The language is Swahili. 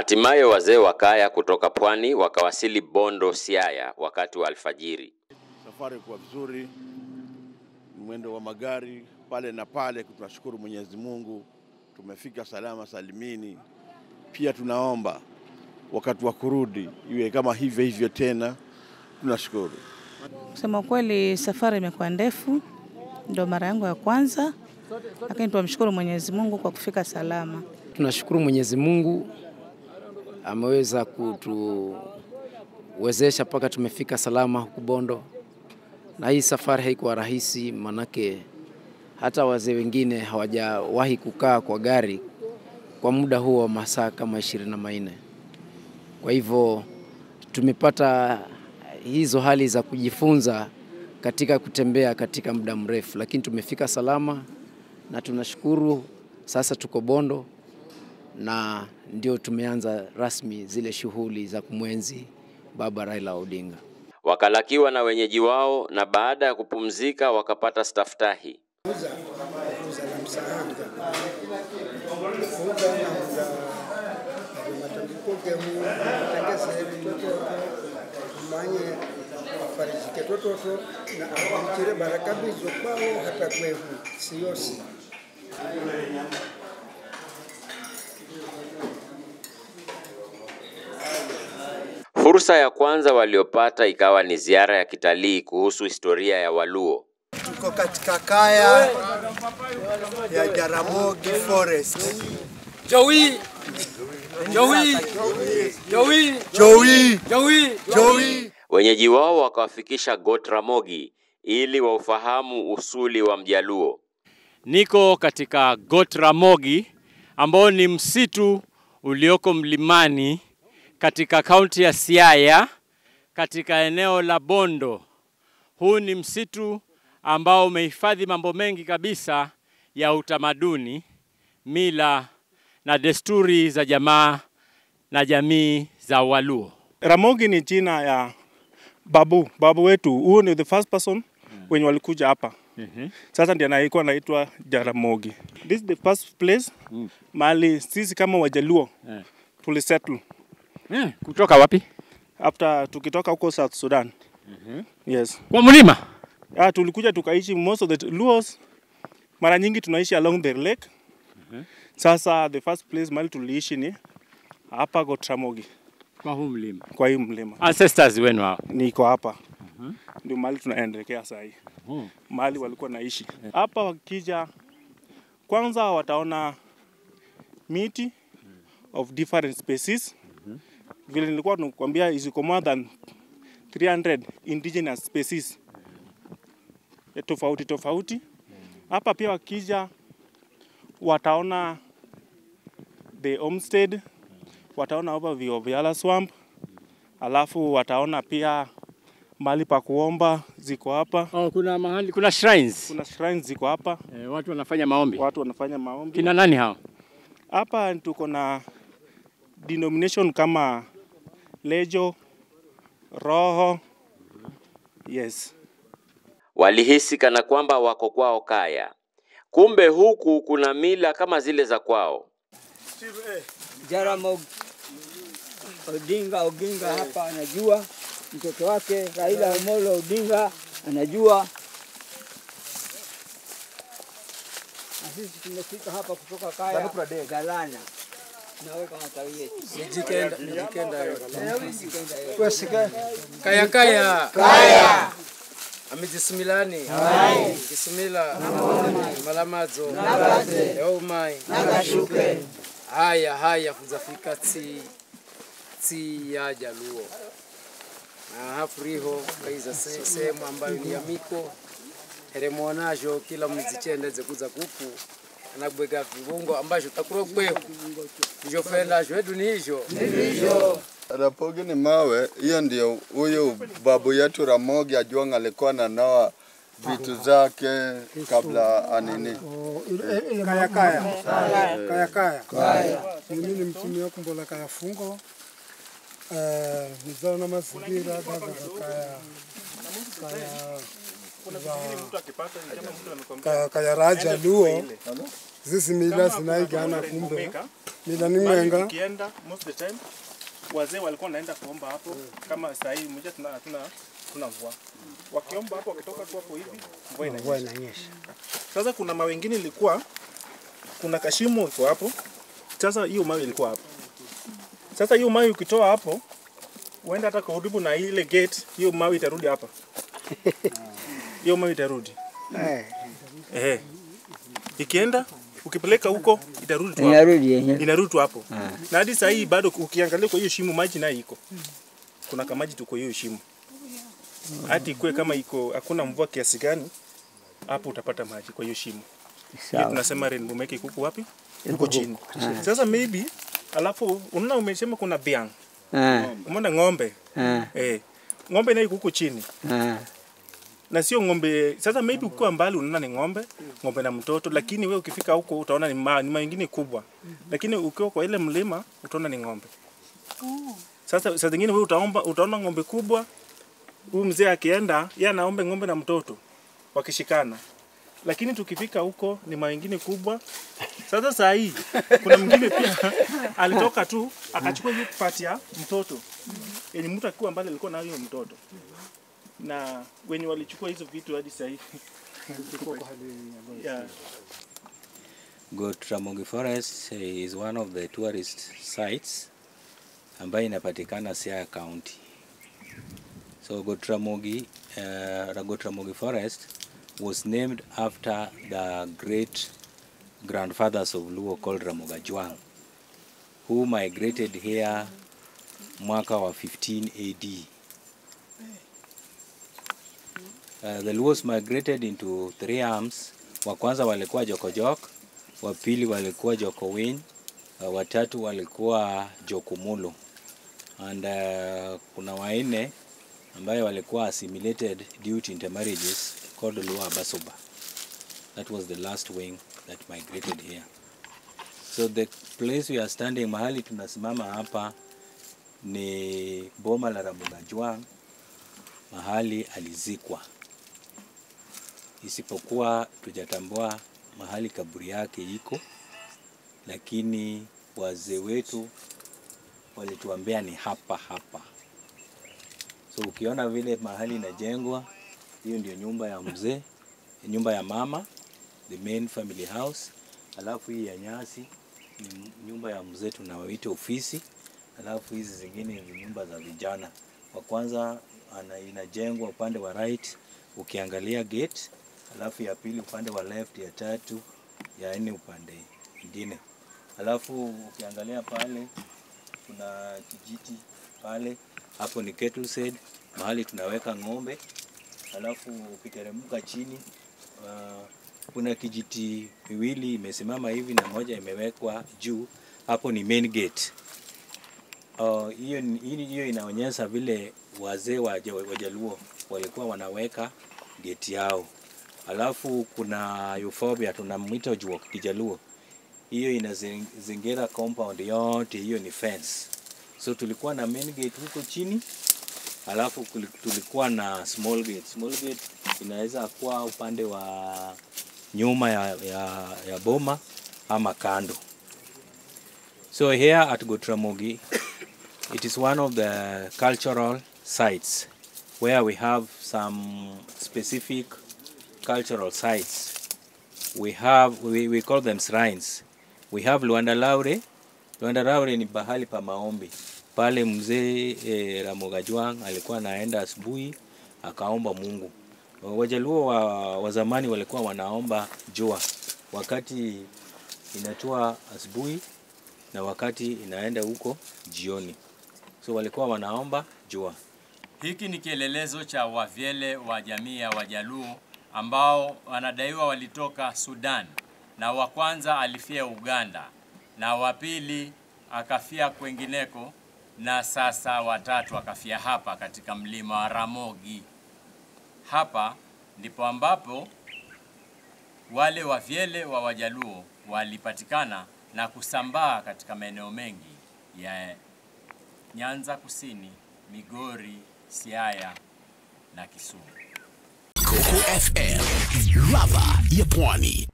Hatimaye wazee wa kaya kutoka pwani wakawasili Bondo, Siaya wakati wa alfajiri. Safari kwa vizuri, mwendo wa magari pale na pale, tunashukuru Mwenyezi Mungu tumefika salama salimini. Pia tunaomba wakati wa kurudi iwe kama hivyo tena, tunashukuru. Kusema kweli safari imekuwa ndefu, ndio mara yangu ya kwanza, lakini tunamshukuru Mwenyezi Mungu kwa kufika salama. Tunashukuru Mwenyezi Mungu ameweza kutuwezesha mpaka tumefika salama huku Bondo. Na hii safari haikuwa rahisi, manake hata wazee wengine hawajawahi kukaa kwa gari kwa muda huo wa masaa kama 24. Kwa hivyo tumepata hizo hali za kujifunza katika kutembea katika muda mrefu, lakini tumefika salama na tunashukuru. Sasa tuko Bondo na ndio tumeanza rasmi zile shughuli za kumwenzi Baba Raila Odinga. Wakalakiwa na wenyeji wao na baada ya kupumzika wakapata staftahi. Fursa ya kwanza waliopata ikawa ni ziara ya kitalii kuhusu historia ya Waluo. Tuko katika kaya ya Jaramogi Forest. Jowi. Wenyeji wao wakawafikisha Got Ramogi ili waufahamu usuli wa Mjaluo. Niko katika Got Ramogi ambao ni msitu ulioko mlimani katika kaunti ya Siaya katika eneo la Bondo. Huu ni msitu ambao umehifadhi mambo mengi kabisa ya utamaduni, mila na desturi za jamaa na jamii za Waluo. Ramogi ni jina ya babu wetu. Huyo ni the first person wenye walikuja hapa. Sasa ndiye anaitwa Jaramogi. This is the first place mali sisi kama Wajaluo tulisettle. Kutoka wapi? After tukitoka huko South Sudan. Yes. Kwa mlima? Tulikuja tukaishi, most of the Luos mara nyingi tunaishi along the lake. Sasa the first place mali tuliishi ni hapa Got Ramogi. Kwa huu mlima? Kwa hii mlima. Ancestors wenu hao? Niko hapa. Ndio mali tunaendelea sasa hii. Mali walikuwa naishi. Hapa wakija kwanza wataona miti of different species. Vile nilikuwa nakwambia is more than 300 indigenous species. Tofauti. Hapa pia wakija wataona the homestead, wataona overview of Yala Swamp, alafu wataona pia mahali pa kuomba ziko hapa. Kuna mahali, kuna shrines. Kuna shrines ziko hapa. Watu wanafanya maombi. Kina nani hao? Hapa tuko na denomination kama Lejo, Roho. Yes. Walihisi kana kwamba wako kwao kaya. Kumbe huku kuna mila kama zile za kwao. Jaramogi Odinga hapa anajua, mtoto wake Raila Amolo Odinga anajua. Sisi tumefika hapa kutoka kaya Galana. Naweka matawi yetu. Nijikenda yote. Kaya. Amijisimilani. Kisimila. Malamazo. Yaumai. Nagashuke. Haya kuzafika tsi ya Jaluo. Hafuriho kaiza sehemu ambayo ni ya miko. Heremonajo kila mzichende kuza kuku. Anabweka vibungo ambacho takuro kwehu. Njo fenda jwedu ni hijo. Ramogi ni mawe, hiyo ndio huyo babu yetu Ramogi ajuanga alikuwa ananoa vitu zake kabla anini. Kaya. Mimi ni mtumi wa kumbola kaya fungo. Nizao na mazingira gaza kaya Kayaraja Luo zisi mila zinaigana kumbe mila ni mwenga. Ukienda most of the time wazee walikuwa wanaenda kuomba hapo kama saa hii mmoja tuna mvua. Wakiomba hapo wakitoka tu hapo hivi mvua inanyesha. Sasa kuna mawe mengine ilikuwa kuna kashimo iko hapo. Sasa hiyo mawe ilikuwa hapo. Sasa hiyo mawe ukitoa hapo uenda hata karibu na ile gate, hiyo mawe itarudi hapa. Hiyo mawe itarudi. Ikienda ukipeleka huko itarudi tu hapo. Inarudi tu hapo. Na hadi saa hii bado ukiangalia kwa hiyo shimo maji nayo iko. Kuna kama maji tuko hiyo shimo. Hadi ikue kama iko hakuna mvua kiasi gani hapo utapata maji kwa hiyo shimo. Hiyo tunasema rainbow make iko wapi? Huko chini. Sasa maybe alafu unaona umesema kuna biang. Umeona ng'ombe? Ng'ombe nayo huko chini. Na sio ng'ombe. Sasa maybe ukiwa mbali unaona ni ng'ombe na mtoto, lakini wewe ukifika huko utaona ni mengine kubwa. Lakini ukiwa kwa ile mlima utaona ni ng'ombe. Sasa saa zingine wewe utaona ng'ombe kubwa. Huyu mzee akienda, yeye anaomba ng'ombe na mtoto wakishikana. Lakini tukifika huko ni mengine kubwa. Sasa saa hii kuna mwingine pia alitoka tu akachukua hiyo part ya mtoto. Yenye mtu akiwa mbali alikuwa na hiyo mtoto. Na wenye walichukua hizo vitu hadi sasa hivi. Ramogi Forest is one of the tourist sites ambayo inapatikana Siaya County. So Ramogi Forest was named after the great grandfathers of Luo called Ramogajwang, who migrated here mwaka wa 15 AD. The Luos migrated into 3 arms. Wa kwanza walikuwa Jokojok, wa pili walikuwa Jokowiny, wa tatu walikuwa Jokumulo. And kuna waine ambayo walikuwa assimilated due to intermarriages called Luo Abasoba. That was the last wing that migrated here. So the place we are standing, mahali tunasimama hapa ni boma la Ramogajwang, mahali alizikwa. Isipokuwa tujatambua mahali kaburi yake iko, lakini wazee wetu walituambia ni hapa. So ukiona vile mahali inajengwa, hiyo ndio nyumba ya mzee, nyumba ya mama, the main family house. Alafu hii ya nyasi ni nyumba ya mzee tunaoita ofisi. Alafu hizi zingine ni nyumba za vijana. Wa kwanza inajengwa upande wa right ukiangalia gate, alafu ya pili upande wa left, ya tatu, ya nne upande mwingine. Alafu ukiangalia pale kuna kijiti pale, hapo ni cattle shed, mahali tunaweka ng'ombe. Alafu ukiteremka chini kuna kijiti miwili imesimama hivi na moja imewekwa juu, hapo ni main gate. Hiyo inaonyesha vile wazee wa Jaluo walikuwa wanaweka gate yao. Alafu kuna euphorbia tunamwita juok Kijaluo. Hiyo inazingira compound yote, hiyo ni fence. So tulikuwa na main gate huko chini. Alafu tulikuwa na small gate. Small gate inaweza kuwa upande wa nyuma ya boma ama kando. So here at Ramogi, it is one of the cultural sites where we have some specific cultural sites. We call them shrines. We have Luanda Laure. Luanda Laure ni bahali pa maombi. Pale mzee Ramogajwang alikuwa anaenda asubuhi akaomba Mungu. Wajaluo wa zamani walikuwa wanaomba jua wakati inatua asubuhi na wakati inaenda huko jioni. So walikuwa wanaomba jua. Hiki ni kielelezo cha wavyele wa jamii ya Wajaluo ambao wanadaiwa walitoka Sudan, na wa kwanza alifia Uganda na wa pili akafia kwengineko, na sasa watatu akafia hapa katika mlima wa Ramogi. Hapa ndipo ambapo wale wavyele wa Wajaluo walipatikana na kusambaa katika maeneo mengi ya Nyanza Kusini, Migori, Siaya na Kisumu. Coco FM, ladha ya pwani.